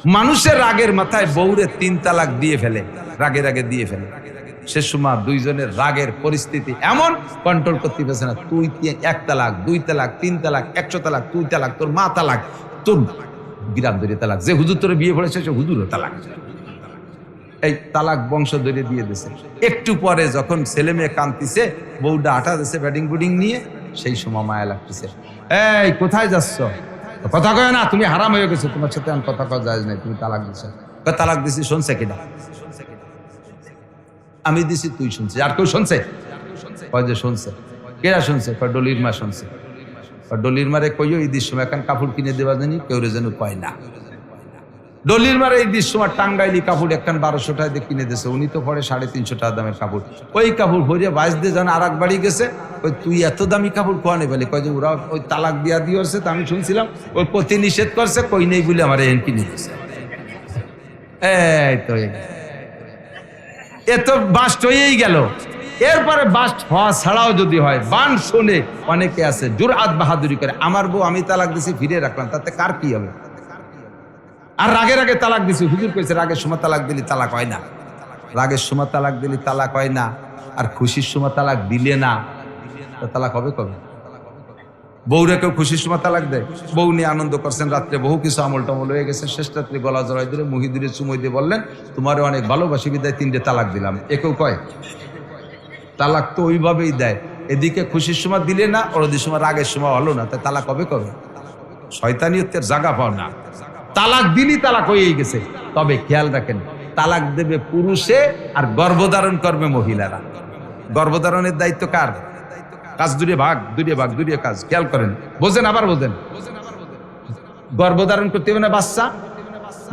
মানুষের রাগের মাথায় বউরে 3 তালাক দিয়ে ফেলে, রাগে রাগে দিয়ে ফেলে। সে সময় দুইজনের রাগের পরিস্থিতি এমন কন্ট্রোল করতে পারছে না। তুই 1 তালাক, 2 তালাক, 3 তালাক, 100 তালাক, তুই তালাক, তোর মা তালাক, তোর গ্রাম ধরে তালাক, যে হুজুর তোরে বিয়ে করেছে সে হুজুরও তালাক। এই তালাক বংশ ধরে দিয়ে দিছে। একটু পরে যখন ছেলে মেয়ে কাঁদতেছে, বউটা আটা দিছে ব্যাটিং বুডিং নিয়ে, সেই সময় মায়া লাগতেছে। এই কোথায় যাচ্ছ? কথা কয় না, তুমি হারাম হয়ে গেছো, তোমার সাথে আমি কথা কওয়া যায় নাই, তুমি তালাক দিছো। তালাক দিছি, শুনছে কিনা? আমি দিছি, তুই শুনছিস, আর কেউ শুনছে? কয় যে শুনছে। কেরা শুনছে? ডলির মা শুনছে। ডলির মারে কইও ঈদের সময় এখন কাপড় কিনে দেওয়া জানি, কেউ যেন কয় না। ডলির মারে ঈদের সময় টাঙ্গাইলি কাপড় এখন 1200 টাকা দিয়ে কিনে দিয়েছে, উনি তো পরে 350 টাকা দামের কাপড়। ওই কাপড় ভরিয়ে 22 দিয়ে যান আর এক বাড়ি গেছে। ওই তুই এত দামি কাপড় কোয়া নেই বলে, কয় যে ওরা ওই তালাক দিয়া দিয়েছে, তা আমি শুনছিলাম ওই প্রতি নিষেধ করছে, কই নেই বলে আমার এন কিনে দিয়েছে। এই তো এ তো বাস্ট হয়েই গেল। এরপরে বাস্ট হওয়া ছাড়াও যদি হয়, বান শোনে অনেকে আছে জুরআত বাহাদুরি করে, আমার বউ আমি তালাক দিছি ফিরে রাখলাম, তাতে কার কি হবে? আর রাগের আগে তালাক দিছি, হুজুর কইছে রাগের সময় তালাক দিলি তালাক হয় না। রাগের সময় তালাক দিলি তালাক হয় না, আর খুশির সময় তালাক দিলে না, তালাক হবে কবে? বউরে কেউ খুশির সময় তালাক দেয়? বউ নিয়ে আনন্দ করছেন, রাত্রে বহু কিছু আমল টামল হয়ে গেছে, শেষ রাত্রে গলা জড়াই ধরে মুহিদুরে চুমই দিয়ে বললেন তোমারে অনেক ভালোবাসি বিদায় 3টে তালাক দিলাম। একেও কয়? তালাক তো ওইভাবেই দেয়, এদিকে খুশির সময় দিলে না, ওদিকে সময় রাগের সময় হলো না, তাই তালাক হবে কবে? শয়তানিয়তের জায়গা পাও না। তালাক দিলি তালাক হয়েই গেছে। তবে খেয়াল রাখেন, তালাক দেবে পুরুষে আর গর্ভধারণ করবে মহিলারা। গর্ভধারণের দায়িত্ব কার? কাজ দুটো ভাগ, দুটো কাজ। খেয়াল করেন, বোঝেন, আবার বোঝেন। গর্ভধারণ করতে হবে না বাচ্চা,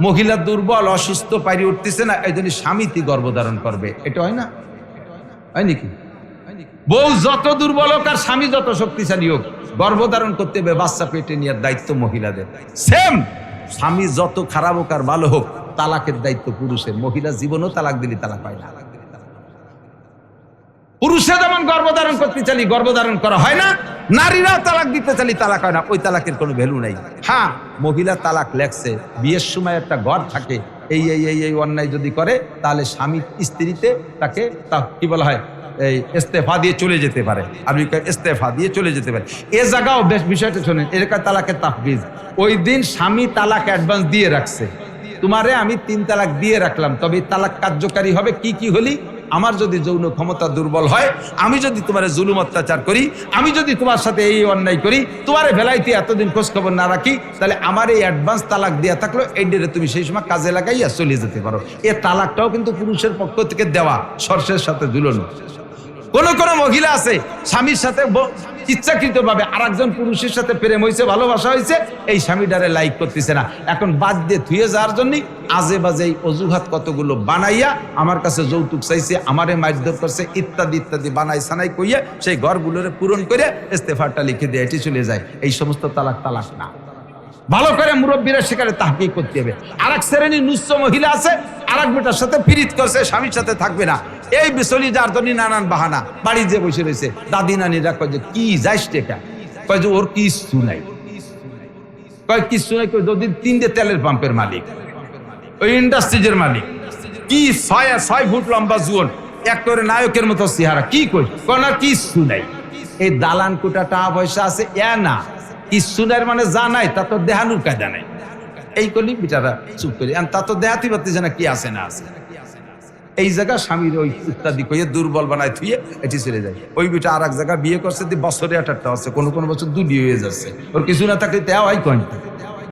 মহিলা দুর্বল অসুস্থ পাইরে উঠতেছে না, এই জন্য স্বামীটি গর্ভধারণ করবে। এটা হয় না? হয় নাকি? বউ যত দুর্বল হোক আর স্বামী যত শক্তিশালী হোক, গর্ভধারণ করতে হবে, বাচ্চা পেটে নেওয়ার দায়িত্ব মহিলাদের। সেম, স্বামী যত খারাপ হোক আর ভালো হোক, তালাকের দায়িত্ব পুরুষের। মহিলা জীবনও তালাক দিলে তালাক হয় না। পুরুষে যেমন গর্ভধারণ করতে চালি গর্ভধারণ করা হয় না, নারীরাও তালাক দিতে চালি তালাক হয় না। ওই তালাকের কোনো ভ্যালু নাই। হ্যাঁ, মহিলা তালাক লেখছে, বিয়ের সময় একটা ঘর থাকে, এই অন্যায় যদি করে তাহলে স্বামী স্ত্রীতে তাকে কি বলা হয়, এই ইস্তেফা দিয়ে চলে যেতে পারে। আমি ইস্তেফা দিয়ে চলে যেতে পারে। এ জায়গাও বেশ বিষয়টা শোনেন, এরকম তালাকের তাফবিজ। ওই দিন স্বামী তালাক অ্যাডভান্স দিয়ে রাখছে, তোমারে আমি 3 তালাক দিয়ে রাখলাম, তবে তালাক কার্যকারী হবে কি হলি? আমার যদি যৌন ক্ষমতা দুর্বল হয়, আমি যদি তোমার জুলুম অত্যাচার করি, আমি যদি তোমার সাথে এই অন্যায় করি, তোমার ভেলাইতে এতদিন খোঁজ খবর না রাখি, তাহলে আমার এই অ্যাডভান্স তালাক দেওয়া থাকলো, এই ডেটে তুমি সেই সময় কাজে লাগাইয়া চলে যেতে পারো। এ তালাকটাও কিন্তু পুরুষের পক্ষ থেকে দেওয়া, শর্তের সাথে ঝুলানো। কোন মহিলা আছে স্বামীর সাথে ইচ্ছাকৃত ভাবে আরেকজন পুরুষের সাথে প্রেম হয়েছে, ভালোবাসা হয়েছে, এই স্বামীটারে লাইক করতেছে না, এখন বাদ দিয়ে থুয়ে যাওয়ার জন্য আজে বাজে অজুহাত কতগুলো বানাইয়া আমার কাছে যৌতুক চাইছে, আমারে মারধর করছে, ইত্যাদি ইত্যাদি বানাই সানাই কইয়া সেই ঘরগুলোরে পূরণ করে ইস্তেফারটা লিখে দিয়ে এটি চলে যায়। এই সমস্ত তালাক তালাক না। ভালো করে মুরব্বীরা সেখানে তাহকিক করতে হবে। আরেক শ্রেণী নুচ্ছ মহিলা আছে, আরেক বেটার সাথে পীড়িত করছে, স্বামীর সাথে থাকবে না, এই বিচলি যার জন্য নানান বাহানা, বাড়ি যে বসে রয়েছে। দাদি নানিরা কয় যে কি যাইস টেকা, কয় যে ওর কিছু নাই, কয় কিছু নাই, কয় যদি 3টে তেলের পাম্পের মালিক, ওই ইন্ডাস্ট্রিজের মালিক, কি 6 ফুট লম্বা জুয়ন, এক করে নায়কের মতো চেহারা, কি কই না কিছু নাই। এই দালান কোটা টাকা পয়সা আছে এ না, কিসুনের মানে জানাই তা তো দেহানুর কায়দা নাই। এই কলি বিটারা চুপ করি, তা তো দেহাতি পারতেছে না কি আছে না আছে। এই জায়গা স্বামীর ওই ইত্যাদি কইয়ে দুর্বল বানায় থুয়ে এটি চলে যায়। ওই বিটা আর এক জায়গা বিয়ে করছে, বছরে 8টা আছে, কোনো বছর 2 হয়ে যাচ্ছে, ওর কিছু না থাকলে দেওয়া হয় কয়েন।